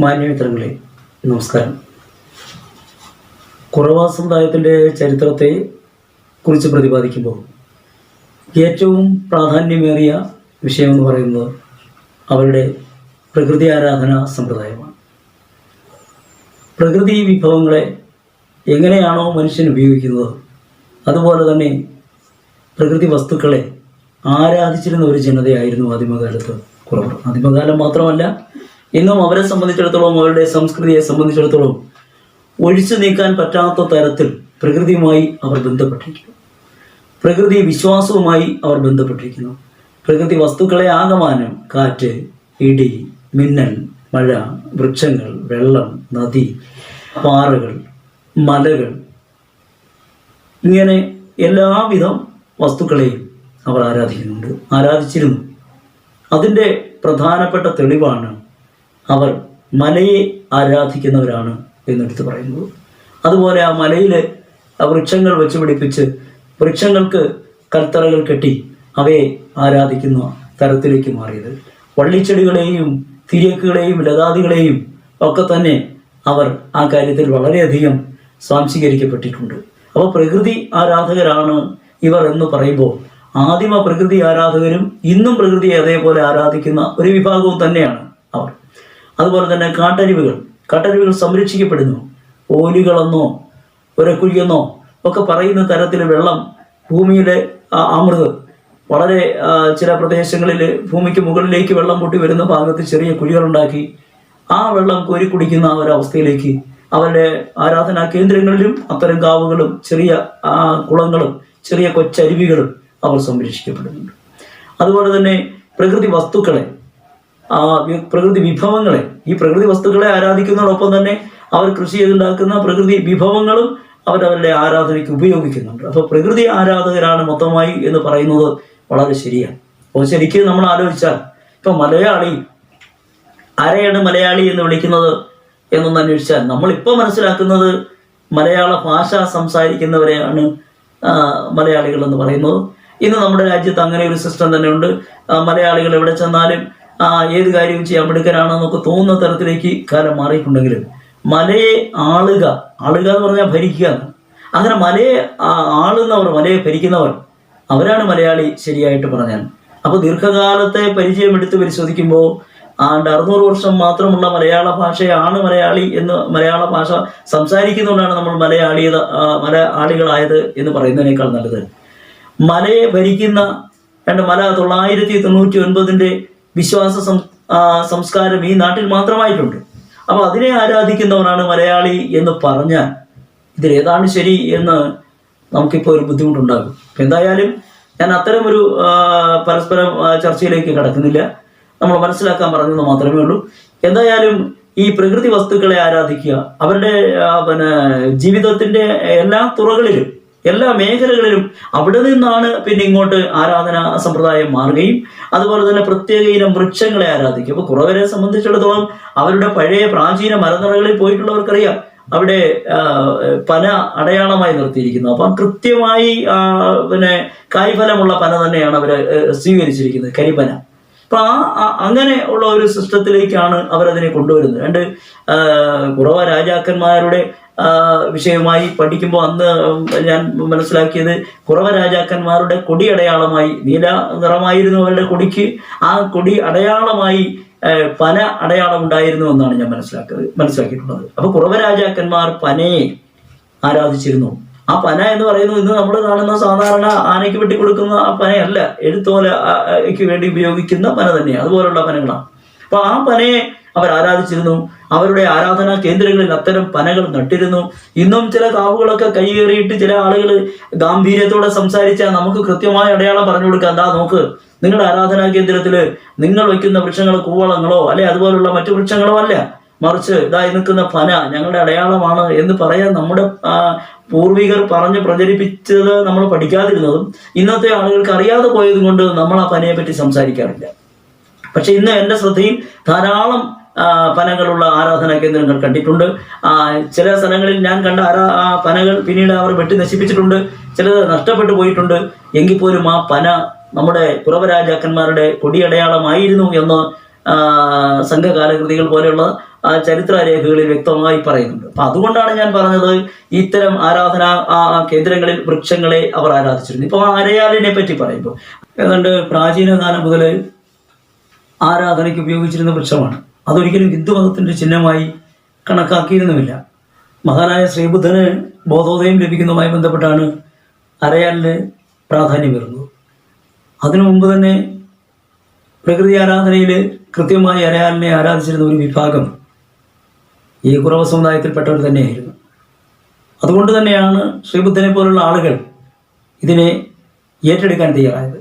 മാന്യമിത്രങ്ങളെ നമസ്കാരം. കുറവ സമുദായത്തിൻ്റെ ചരിത്രത്തെ കുറിച്ച് പ്രതിപാദിക്കുമ്പോൾ ഏറ്റവും പ്രാധാന്യമേറിയ വിഷയമെന്ന് പറയുന്നത് അവരുടെ പ്രകൃതി ആരാധനാ സമ്പ്രദായമാണ്. പ്രകൃതി വിഭവങ്ങളെ എങ്ങനെയാണോ മനുഷ്യൻ ഉപയോഗിക്കുന്നത് അതുപോലെ തന്നെ പ്രകൃതി വസ്തുക്കളെ ആരാധിച്ചിരുന്ന ഒരു ജനതയായിരുന്നു ആദിമകാലത്ത് കുറവർ. ആദിമകാലം മാത്രമല്ല, ഇന്നും അവരെ സംബന്ധിച്ചിടത്തോളം, അവരുടെ സംസ്കൃതിയെ സംബന്ധിച്ചിടത്തോളം ഒഴിച്ചു നീക്കാൻ പറ്റാത്ത തരത്തിൽ പ്രകൃതിയുമായി അവർ ബന്ധപ്പെട്ടിരിക്കുന്നു. പ്രകൃതി വിശ്വാസവുമായി അവർ ബന്ധപ്പെട്ടിരിക്കുന്നു. പ്രകൃതി വസ്തുക്കളെ ആകമാനം കാറ്റ്, ഇടി, മിന്നൽ, മഴ, വൃക്ഷങ്ങൾ, വെള്ളം, നദി, പാറകൾ, മലകൾ, ഇങ്ങനെ എല്ലാവിധം വസ്തുക്കളെയും അവർ ആരാധിച്ചിരുന്നു. അതിൻ്റെ പ്രധാനപ്പെട്ട തെളിവാണ് അവർ മലയെ ആരാധിക്കുന്നവരാണ് എന്നെടുത്ത് പറയുന്നത്. അതുപോലെ ആ മലയിൽ വൃക്ഷങ്ങൾ വെച്ച് പിടിപ്പിച്ച് വൃക്ഷങ്ങൾക്ക് കൽത്തറകൾ കെട്ടി അവയെ ആരാധിക്കുന്ന തരത്തിലേക്ക് മാറിയത്. വള്ളിച്ചെടികളെയും തിരക്കുകളെയും ലതാദികളെയും ഒക്കെ തന്നെ അവർ ആ കാര്യത്തിൽ വളരെയധികം സ്വാംശീകരിക്കപ്പെട്ടിട്ടുണ്ട്. അപ്പോൾ പ്രകൃതി ആരാധകരാണ് ഇവർ എന്ന് പറയുമ്പോൾ ആദിമ പ്രകൃതി ആരാധകരും ഇന്നും പ്രകൃതിയെ അതേപോലെ ആരാധിക്കുന്ന ഒരു വിഭാഗവും തന്നെയാണ് അവർ. അതുപോലെ തന്നെ കാട്ടരുവികൾ സംരക്ഷിക്കപ്പെടുന്നു. ഓലികളെന്നോ ഒരക്കുഴിയെന്നോ ഒക്കെ പറയുന്ന തരത്തിൽ വെള്ളം, ഭൂമിയിലെ അമൃത് വളരെ ചില പ്രദേശങ്ങളിൽ ഭൂമിക്ക് മുകളിലേക്ക് വെള്ളം പൊട്ടി വരുന്ന ഭാഗത്ത് ചെറിയ കുഴികളുണ്ടാക്കി ആ വെള്ളം കോരി കുടിക്കുന്ന ഒരവസ്ഥയിലേക്ക് അവരുടെ ആരാധനാ കേന്ദ്രങ്ങളിലും അത്തരം കാവുകളും ചെറിയ കുളങ്ങളും ചെറിയ കൊച്ചരുവികളും അവർ സംരക്ഷിക്കപ്പെടുന്നുണ്ട്. അതുപോലെ തന്നെ പ്രകൃതി വസ്തുക്കളെ, പ്രകൃതി വിഭവങ്ങളെ, ഈ പ്രകൃതി വസ്തുക്കളെ ആരാധിക്കുന്നതോടൊപ്പം തന്നെ അവർ കൃഷി ചെയ്തുണ്ടാക്കുന്ന പ്രകൃതി വിഭവങ്ങളും അവരവരുടെ ആരാധനയ്ക്ക് ഉപയോഗിക്കുന്നുണ്ട്. അപ്പോൾ പ്രകൃതി ആരാധകരാണ് മൊത്തമായി എന്ന് പറയുന്നത് വളരെ ശരിയാണ്. അപ്പോൾ ശരിക്കും നമ്മൾ ആലോചിച്ചാൽ ഇപ്പം മലയാളി ആരെയാണ് മലയാളി എന്ന് വിളിക്കുന്നത് എന്നൊന്ന് അന്വേഷിച്ചാൽ നമ്മളിപ്പോൾ മനസ്സിലാക്കുന്നത് മലയാള ഭാഷ സംസാരിക്കുന്നവരെയാണ് മലയാളികൾ എന്ന് പറയുന്നത്. ഇന്ന് നമ്മുടെ രാജ്യത്ത് അങ്ങനെ ഒരു സിസ്റ്റം തന്നെ ഉണ്ട്. മലയാളികൾ എവിടെ ചെന്നാലും ഏത് കാര്യവും ചെയ്യാൻ മിടുക്കനാണെന്നൊക്കെ തോന്നുന്ന തരത്തിലേക്ക് കാലം മാറിയിട്ടുണ്ടെങ്കിലും മലയെ ആളുക എന്ന് പറഞ്ഞാൽ ഭരിക്കുക. അങ്ങനെ മലയെ ആളുന്നവർ, മലയെ ഭരിക്കുന്നവർ, അവരാണ് മലയാളി ശരിയായിട്ട് പറഞ്ഞാൽ. അപ്പോൾ ദീർഘകാലത്തെ പരിചയം എടുത്ത് പരിശോധിക്കുമ്പോൾ 600 വർഷം മാത്രമുള്ള മലയാള ഭാഷയാണ് മലയാളി എന്ന്, മലയാള ഭാഷ സംസാരിക്കുന്നതുകൊണ്ടാണ് നമ്മൾ മലയാളികളായത് എന്ന് പറയുന്നതിനേക്കാൾ നല്ലത് മലയെ ഭരിക്കുന്ന മല 999 വിശ്വാസ സംസ്കാരം ഈ നാട്ടിൽ മാത്രമായിട്ടുണ്ട്. അപ്പോൾ അതിനെ ആരാധിക്കുന്നവരാണ് മലയാളി എന്ന് പറഞ്ഞാൽ ഇതിലേതാണ് ശരി എന്ന് നമുക്കിപ്പോൾ ഒരു ബുദ്ധിമുട്ടുണ്ടാകും. എന്തായാലും ഞാൻ അത്തരമൊരു പരസ്പരം ചർച്ചയിലേക്ക് കടക്കുന്നില്ല. നമ്മൾ മനസ്സിലാക്കാൻ പറഞ്ഞെന്ന് മാത്രമേ ഉള്ളൂ. എന്തായാലും ഈ പ്രകൃതി വസ്തുക്കളെ ആരാധിക്കുക അവരുടെ ജീവിതത്തിന്റെ എല്ലാ തുറകളിലും, എല്ലാ മേഖലകളിലും അവിടെ നിന്നാണ് പിന്നെ ഇങ്ങോട്ട് ആരാധനാ സമ്പ്രദായം മാറുകയും അതുപോലെ തന്നെ പ്രത്യേക ഇനം വൃക്ഷങ്ങളെ ആരാധിക്കും. അപ്പോൾ കുറവരെ സംബന്ധിച്ചിടത്തോളം അവരുടെ പഴയ പ്രാചീന മരനിറകളിൽ പോയിട്ടുള്ളവർക്കറിയാം അവിടെ പന അടയാളമായി നിർത്തിയിരിക്കുന്നു. അപ്പം കൃത്യമായി കായ്ഫലമുള്ള പന തന്നെയാണ് അവർ സ്വീകരിച്ചിരിക്കുന്നത്, കരിപ്പന. അപ്പൊ അങ്ങനെ ഉള്ള ഒരു സിസ്റ്റത്തിലേക്കാണ് അവരതിനെ കൊണ്ടുവരുന്നത്. കുറവ രാജാക്കന്മാരുടെ വിഷയമായി പഠിക്കുമ്പോൾ അന്ന് ഞാൻ മനസ്സിലാക്കിയത് കുറവ രാജാക്കന്മാരുടെ കൊടി അടയാളമായി, നീല നിറമായിരുന്നു അവരുടെ കൊടിക്ക്, ആ കൊടി അടയാളമായി പന അടയാളം ഉണ്ടായിരുന്നു എന്നാണ് ഞാൻ മനസ്സിലാക്കിയിട്ടുള്ളത്. അപ്പൊ കുറവ രാജാക്കന്മാർ പനയെ ആരാധിച്ചിരുന്നു. ആ പന എന്ന് പറയുന്നത് ഇന്ന് നമ്മൾ കാണുന്ന സാധാരണ ആനയ്ക്ക് വെട്ടി കൊടുക്കുന്ന ആ പനയല്ല, എഴുത്തോലയ്ക്ക് വേണ്ടി ഉപയോഗിക്കുന്ന പന തന്നെയാണ്, അതുപോലുള്ള പനകളാണ്. അപ്പൊ ആ പനയെ അവർ ആരാധിച്ചിരുന്നു. അവരുടെ ആരാധനാ കേന്ദ്രങ്ങളിൽ അത്തരം പനകൾ നട്ടിരുന്നു. ഇന്നും ചില കാവുകളൊക്കെ കൈയേറിയിട്ട് ചില ആളുകൾ ഗാംഭീര്യത്തോടെ സംസാരിച്ചാൽ നമുക്ക് കൃത്യമായ അടയാളം പറഞ്ഞു കൊടുക്കാം. എന്താ നോക്ക്, നിങ്ങളുടെ ആരാധനാ കേന്ദ്രത്തിൽ നിങ്ങൾ വയ്ക്കുന്ന വൃക്ഷങ്ങൾ കൂവളങ്ങളോ അല്ലെ അതുപോലുള്ള മറ്റു വൃക്ഷങ്ങളോ അല്ല, മറിച്ച് ഇതായി നിൽക്കുന്ന പന ഞങ്ങളുടെ അടയാളമാണ് എന്ന് പറയാൻ നമ്മുടെ പൂർവികർ പറഞ്ഞ് പ്രചരിപ്പിച്ചത് നമ്മൾ പഠിക്കാതിരുന്നതും ഇന്നത്തെ ആളുകൾക്ക് അറിയാതെ പോയതും കൊണ്ട് നമ്മൾ ആ പനയെ പറ്റി സംസാരിക്കാറില്ല. പക്ഷെ ഇന്ന് എൻ്റെ ശ്രദ്ധയിൽ ധാരാളം പനകളുള്ള ആരാധനാ കേന്ദ്രങ്ങൾ കണ്ടിട്ടുണ്ട്. ചില സ്ഥലങ്ങളിൽ ഞാൻ കണ്ട പനകൾ പിന്നീട് അവർ വെട്ടി നശിപ്പിച്ചിട്ടുണ്ട്, ചിലത് നഷ്ടപ്പെട്ടു പോയിട്ടുണ്ട്. എങ്കിൽ പോലും ആ പന നമ്മുടെ കുറവ രാജാക്കന്മാരുടെ കൊടിയടയാളമായിരുന്നു എന്ന് സംഘകാലകൃതികൾ പോലെയുള്ള ചരിത്ര രേഖകളിൽ വ്യക്തമായി പറയുന്നുണ്ട്. അപ്പം അതുകൊണ്ടാണ് ഞാൻ പറഞ്ഞത് ഇത്തരം ആരാധനാ കേന്ദ്രങ്ങളിൽ വൃക്ഷങ്ങളെ അവർ ആരാധിച്ചിരുന്നു. ഇപ്പോൾ അരയാലിനെ പറ്റി പറയുമ്പോൾ ഏതാണ്ട് പ്രാചീന കാലം മുതൽ ആരാധനയ്ക്ക് ഉപയോഗിച്ചിരുന്ന വൃക്ഷമാണ്. അതൊരിക്കലും ഹിന്ദുമതത്തിൻ്റെ ചിഹ്നമായി കണക്കാക്കിയിരുന്നുമില്ല. മഹാനായ ശ്രീബുദ്ധന് ബോധോദയം ലഭിക്കുന്നതുമായി ബന്ധപ്പെട്ടാണ് അരയാലിന് പ്രാധാന്യം വരുന്നത്. അതിനു മുമ്പ് തന്നെ പ്രകൃതി ആരാധനയിൽ കൃത്യമായി അരയാലിനെ ആരാധിച്ചിരുന്ന ഒരു വിഭാഗം ഈ കുറവ സമുദായത്തിൽപ്പെട്ടവർ തന്നെയായിരുന്നു. അതുകൊണ്ട് തന്നെയാണ് ശ്രീബുദ്ധനെ പോലുള്ള ആളുകൾ ഇതിനെ ഏറ്റെടുക്കാൻ തയ്യാറായത്.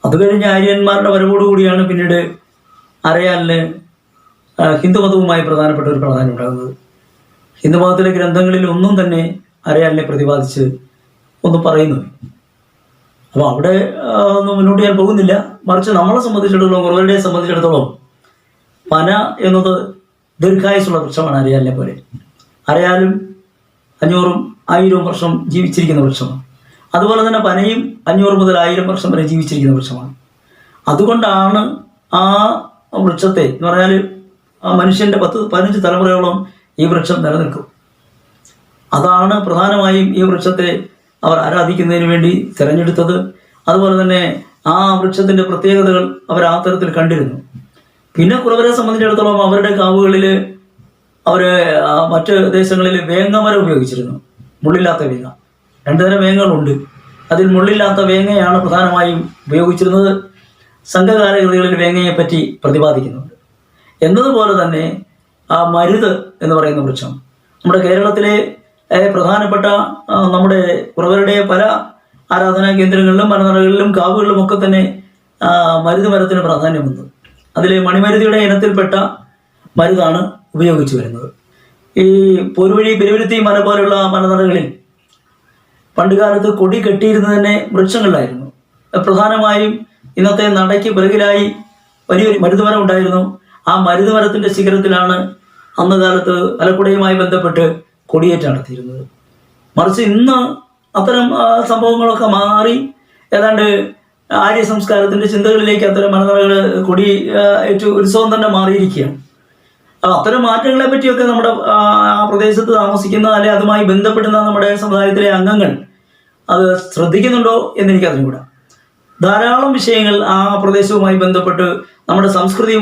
അത് കഴിഞ്ഞ് ആര്യന്മാരുടെ വരവോടുകൂടിയാണ് പിന്നീട് അരയാലിന് ഹിന്ദുമതവുമായി പ്രധാനപ്പെട്ട ഒരു പ്രാധാന്യം ഉണ്ടാകുന്നത്. ഹിന്ദുമതത്തിലെ ഗ്രന്ഥങ്ങളിൽ ഒന്നും തന്നെ അരയാലിനെ പ്രതിപാദിച്ച് ഒന്നും പറയുന്നില്ല. അപ്പോൾ അവിടെ ഒന്നും മുന്നോട്ട് ഞാൻ പോകുന്നില്ല. മറിച്ച് നമ്മളെ സംബന്ധിച്ചിടത്തോളം, കുറവരുടെ സംബന്ധിച്ചിടത്തോളം പന എന്നത് ദീർഘായുസുള്ള വൃക്ഷമാണ്. അരയാലിനെ പോലെ അരയാലും 500 1000 വർഷം ജീവിച്ചിരിക്കുന്ന വൃക്ഷമാണ്. അതുപോലെ തന്നെ പനയും 500 മുതൽ 1000 വർഷം വരെ ജീവിച്ചിരിക്കുന്ന വൃക്ഷമാണ്. അതുകൊണ്ടാണ് ആ വൃക്ഷത്തെ എന്ന് പറഞ്ഞാൽ ആ മനുഷ്യൻ്റെ 10-15 തലമുറയോളം ഈ വൃക്ഷം നിലനിൽക്കും. അതാണ് പ്രധാനമായും ഈ വൃക്ഷത്തെ അവർ ആരാധിക്കുന്നതിന് വേണ്ടി തിരഞ്ഞെടുത്തത്. അതുപോലെ തന്നെ ആ വൃക്ഷത്തിൻ്റെ പ്രത്യേകതകൾ അവർ ആ തരത്തിൽ കണ്ടിരുന്നു. പിന്നെ കുറവരെ സംബന്ധിച്ചിടത്തോളം അവരുടെ കാവുകളിൽ അവർ മറ്റ് ദേശങ്ങളിൽ വേങ്ങമരം ഉപയോഗിച്ചിരുന്നു. മുള്ളില്ലാത്ത വേങ്ങ. 2 തരം വേങ്ങകളുണ്ട്. അതിൽ മുള്ളില്ലാത്ത വേങ്ങയാണ് പ്രധാനമായും ഉപയോഗിച്ചിരുന്നത്. സംഘകാലകൃതികളിൽ വേങ്ങയെ പറ്റി പ്രതിപാദിക്കുന്നുണ്ട്. എന്നതുപോലെ തന്നെ ആ മരുത് എന്ന് പറയുന്ന വൃക്ഷം നമ്മുടെ കേരളത്തിലെ പ്രധാനപ്പെട്ട നമ്മുടെ കുറവരുടെ പല ആരാധനാ കേന്ദ്രങ്ങളിലും മലനിരകളിലും കാവുകളിലും ഒക്കെ തന്നെ മരുത് മരത്തിന് പ്രാധാന്യമുണ്ട്. അതിൽ മണിമരുതിയുടെ ഇനത്തിൽപ്പെട്ട മരുതാണ് ഉപയോഗിച്ചു വരുന്നത്. ഈ പോരുവഴി പെരുവരുത്തി മല പോലുള്ള മലനിരകളിൽ പണ്ടുകാലത്ത് കൊടി കെട്ടിയിരുന്നത് തന്നെ വൃക്ഷങ്ങളിലായിരുന്നു. പ്രധാനമായും ഇന്നത്തെ നടയ്ക്ക് പിറകിലായി വലിയൊരു മരുതുമരം ഉണ്ടായിരുന്നു. ആ മരുതുമരത്തിൻ്റെ ശിഖരത്തിലാണ് അന്ന് കാലത്ത് അലക്കുടയുമായി ബന്ധപ്പെട്ട് കൊടിയേറ്റ് നടത്തിയിരുന്നത്. മറിച്ച് ഇന്ന് അത്തരം സംഭവങ്ങളൊക്കെ മാറി ഏതാണ്ട് ആര്യ സംസ്കാരത്തിൻ്റെ ചിന്തകളിലേക്ക് അത്തരം മലനിരകൾ കൊടി ഏറ്റവും ഉത്സവം തന്നെ മാറിയിരിക്കുകയാണ്. അത്തരം മാറ്റങ്ങളെ പറ്റിയൊക്കെ നമ്മുടെ ആ പ്രദേശത്ത് താമസിക്കുന്ന അല്ലെ അതുമായി ബന്ധപ്പെടുന്ന നമ്മുടെ സമുദായത്തിലെ അംഗങ്ങൾ അത് ശ്രദ്ധിക്കുന്നുണ്ടോ എന്നെനിക്കറിഞ്ഞുകൂടാ. ധാരാളം വിഷയങ്ങൾ ആ പ്രദേശവുമായി ബന്ധപ്പെട്ട് നമ്മുടെ സംസ്കൃതി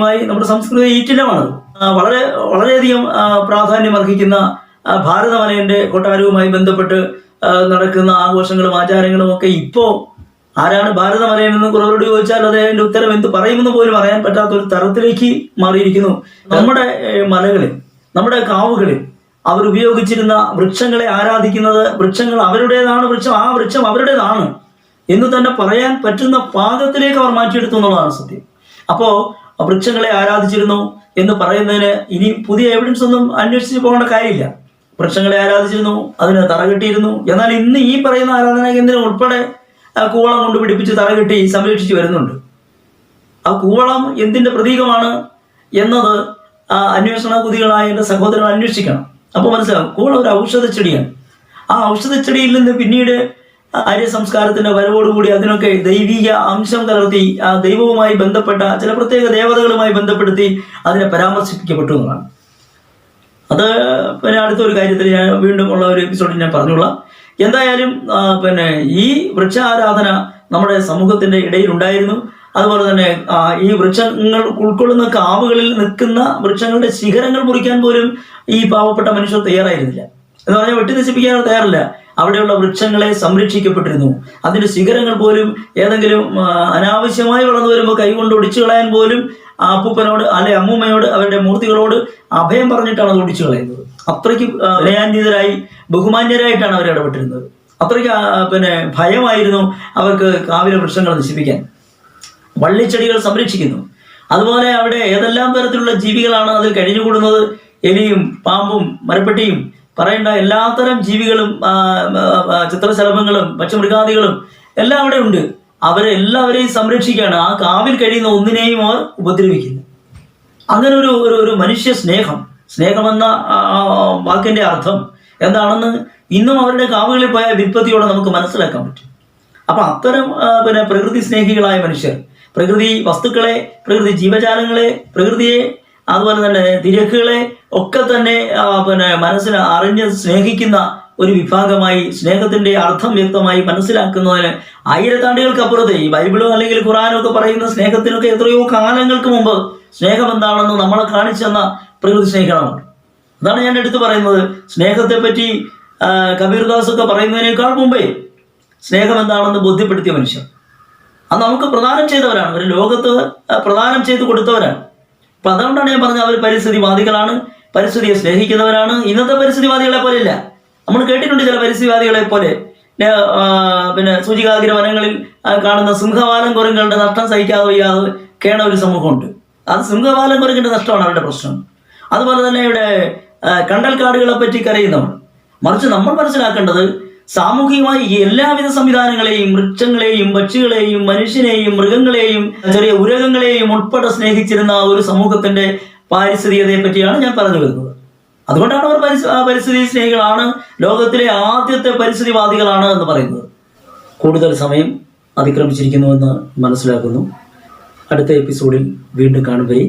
ഈറ്റില്ലമാണത്. വളരെയധികം പ്രാധാന്യം അർഹിക്കുന്ന ഭാരതമലയൻ്റെ കൊട്ടാരവുമായി ബന്ധപ്പെട്ട് നടക്കുന്ന ആഘോഷങ്ങളും ആചാരങ്ങളും ഒക്കെ ഇപ്പോൾ ആരാണ് ഭാരതമലയൻ എന്ന് കുറവരോട് ചോദിച്ചാൽ അതിൻ്റെ ഉത്തരം എന്ത് പറയുമെന്ന് പോലും അറിയാൻ പറ്റാത്തൊരു തരത്തിലേക്ക് മാറിയിരിക്കുന്നു. നമ്മുടെ മലകളിൽ, നമ്മുടെ കാവുകളിൽ അവരുപയോഗിച്ചിരുന്ന വൃക്ഷങ്ങളെ ആരാധിക്കുന്നത്, വൃക്ഷങ്ങൾ അവരുടേതാണ്, ആ വൃക്ഷം അവരുടേതാണ് എന്ന് തന്നെ പറയാൻ പറ്റുന്ന പാകത്തിലേക്ക് അവർ മാറ്റിയെടുത്തു എന്നുള്ളതാണ് സത്യം. അപ്പോൾ വൃക്ഷങ്ങളെ ആരാധിച്ചിരുന്നു എന്ന് പറയുന്നതിന് ഇനി പുതിയ എവിഡൻസ് ഒന്നും അന്വേഷിച്ച് പോകേണ്ട കാര്യമില്ല. വൃക്ഷങ്ങളെ ആരാധിച്ചിരുന്നു, അതിന് തറകെട്ടിയിരുന്നു. എന്നാൽ ഇന്ന് ഈ പറയുന്ന ആരാധനാ കേന്ദ്രം ഉൾപ്പെടെ കൂവളം കൊണ്ട് പിടിപ്പിച്ച് തറകെട്ടി സംരക്ഷിച്ച് വരുന്നുണ്ട്. ആ കൂവളം എന്തിൻ്റെ പ്രതീകമാണ് എന്നത് അന്വേഷണ കുതികളായ എൻ്റെ സഹോദരൻ അന്വേഷിക്കണം. അപ്പോൾ മനസ്സിലാവും, കൂവളം ഒരു ഔഷധ ചെടിയാണ്. ആ ഔഷധ ചെടിയിൽ നിന്ന് പിന്നീട് ആര്യ സംസ്കാരത്തിൻ്റെ വരവോടുകൂടി അതിനൊക്കെ ദൈവിക അംശം കലർത്തി ആ ദൈവവുമായി ബന്ധപ്പെട്ട ചില പ്രത്യേക ദേവതകളുമായി ബന്ധപ്പെടുത്തി അതിനെ പരാമർശിക്കപ്പെട്ടു എന്നതാണ്. അത് പിന്നെ അടുത്തൊരു കാര്യത്തിൽ ഞാൻ വീണ്ടും ഉള്ള ഒരു എപ്പിസോഡിൽ ഞാൻ പറഞ്ഞോളാം. എന്തായാലും ഈ വൃക്ഷാരാധന നമ്മുടെ സമൂഹത്തിൻ്റെ ഇടയിൽ ഉണ്ടായിരുന്നു. അതുപോലെ തന്നെ ഈ വൃക്ഷങ്ങൾ ഉൾക്കൊള്ളുന്ന കാവുകളിൽ നിൽക്കുന്ന വൃക്ഷങ്ങളുടെ ശിഖരങ്ങൾ മുറിക്കാൻ പോലും ഈ പാവപ്പെട്ട മനുഷ്യർ തയ്യാറായിരുന്നില്ല. എന്ന് പറഞ്ഞാൽ വെട്ടി നശിപ്പിക്കാൻ തയ്യാറില്ല. അവിടെയുള്ള വൃക്ഷങ്ങളെ സംരക്ഷിക്കപ്പെട്ടിരുന്നു. അതിൻ്റെ ശിഖരങ്ങൾ പോലും ഏതെങ്കിലും അനാവശ്യമായി വളർന്നു വരുമ്പോൾ കൈകൊണ്ട് ഒടിച്ചു കളയാൻ പോലും ആ അപ്പൂപ്പനോട് അല്ലെ അമ്മൂമ്മയോട് അവരുടെ മൂർത്തികളോട് അഭയം പറഞ്ഞിട്ടാണ് അത് ഒടിച്ചു കളയുന്നത്. അത്രയ്ക്ക് വിനയാന്വിതരായി ബഹുമാന്യരായിട്ടാണ് അവർ ഇടപെട്ടിരുന്നത്. അത്രയ്ക്ക് ഭയമായിരുന്നു അവർക്ക് കാവിലെ വൃക്ഷങ്ങൾ നശിപ്പിക്കാൻ. വള്ളിച്ചെടികൾ സംരക്ഷിക്കുന്നു. അതുപോലെ അവിടെ ഏതെല്ലാം തരത്തിലുള്ള ജീവികളാണ് അതിൽ കഴിഞ്ഞുകൂടുന്നത്. എലിയും പാമ്പും മരപ്പെട്ടിയും പറയേണ്ട എല്ലാത്തരം ജീവികളും ചിത്രശലഭങ്ങളും പക്ഷമൃഗാദികളും എല്ലാം അവിടെ ഉണ്ട്. അവരെല്ലാവരെയും സംരക്ഷിക്കുകയാണ്. ആ കാവിൽ കഴിയുന്ന ഒന്നിനെയും അവർ ഉപദ്രവിക്കില്ല. അങ്ങനെ ഒരു മനുഷ്യ സ്നേഹമെന്ന വാക്കിൻ്റെ അർത്ഥം എന്താണെന്ന് ഇന്നും അവരുടെ കാവുകളിൽ പോയ വിൽപ്പത്തിയോടെ നമുക്ക് മനസ്സിലാക്കാൻ പറ്റും. അപ്പം അത്തരം പ്രകൃതി സ്നേഹികളായ മനുഷ്യർ പ്രകൃതി വസ്തുക്കളെ, പ്രകൃതി ജീവജാലങ്ങളെ, പ്രകൃതിയെ, അതുപോലെ തന്നെ തിരക്കുകളെ ഒക്കെ തന്നെ മനസ്സിന് അറിഞ്ഞ് സ്നേഹിക്കുന്ന ഒരു വിഭാഗമായി, സ്നേഹത്തിന്റെ അർത്ഥം വ്യക്തമായി മനസ്സിലാക്കുന്നതിന് ആയിരത്താണ്ടുകൾക്കപ്പുറത്ത് ഈ ബൈബിളോ അല്ലെങ്കിൽ ഖുറാനോ ഒക്കെ പറയുന്ന സ്നേഹത്തിനൊക്കെ എത്രയോ കാലങ്ങൾക്ക് മുമ്പ് സ്നേഹം എന്താണെന്ന് നമ്മളെ കാണിച്ചെന്ന പ്രകൃതി സ്നേഹികളാണ്. അതാണ് ഞാൻ എടുത്തു പറയുന്നത്. സ്നേഹത്തെ പറ്റി കബീർദാസ് ഒക്കെ പറയുന്നതിനേക്കാൾ മുമ്പേ സ്നേഹം എന്താണെന്ന് ബോധ്യപ്പെടുത്തിയ മനുഷ്യർ അത് നമുക്ക് പ്രദാനം ചെയ്തവരാണ്, ഒരു ലോകത്ത് പ്രദാനം ചെയ്ത് കൊടുത്തവരാണ്. അപ്പൊ അതുകൊണ്ടാണ് ഞാൻ പറഞ്ഞത് അവർ പരിസ്ഥിതിവാദികളാണ്, പരിസ്ഥിതിയെ സ്നേഹിക്കുന്നവരാണ്. ഇന്നത്തെ പരിസ്ഥിതിവാദികളെ പോലെ ഇല്ല. നമ്മൾ കേട്ടിട്ടുണ്ട് ചില പരിസ്ഥിതിവാദികളെ പോലെ സൂചികാഗ്ര വനങ്ങളിൽ കാണുന്ന സിംഹവാലം കുരങ്ങുകളുടെ നഷ്ടം സഹിക്കാതെ വയ്യാതെ കേണ ഒരു സമൂഹമുണ്ട്. അത് സിംഹവാലം കുരങ്ങിന്റെ നഷ്ടമാണ് അവരുടെ പ്രശ്നം. അതുപോലെ തന്നെ ഇവിടെ കണ്ടൽക്കാടുകളെ പറ്റി കരയുന്നവർ. മറിച്ച് നമ്മൾ മനസ്സിലാക്കേണ്ടത് സാമൂഹികമായി എല്ലാവിധ സംവിധാനങ്ങളെയും, വൃക്ഷങ്ങളെയും, പക്ഷികളെയും, മനുഷ്യനെയും, മൃഗങ്ങളെയും, ചെറിയ ഉരകങ്ങളെയും ഉൾപ്പെടെ സ്നേഹിച്ചിരുന്ന ഒരു സമൂഹത്തിന്റെ പാരിസ്ഥിതികതയെ പറ്റിയാണ് ഞാൻ പറഞ്ഞു വരുന്നത്. അതുകൊണ്ടാണ് അവർ പരിസ്ഥിതി സ്നേഹികളാണ്, ലോകത്തിലെ ആദ്യത്തെ പരിസ്ഥിതിവാദികളാണ് എന്ന് പറയുന്നത്. കൂടുതൽ സമയം അതിക്രമിച്ചിരിക്കുന്നുവെന്ന് മനസ്സിലാക്കുന്നു. അടുത്ത എപ്പിസോഡിൽ വീണ്ടും കാണുമ്പോൾ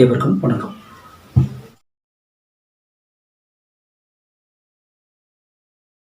ഏവർക്കും വണക്കം.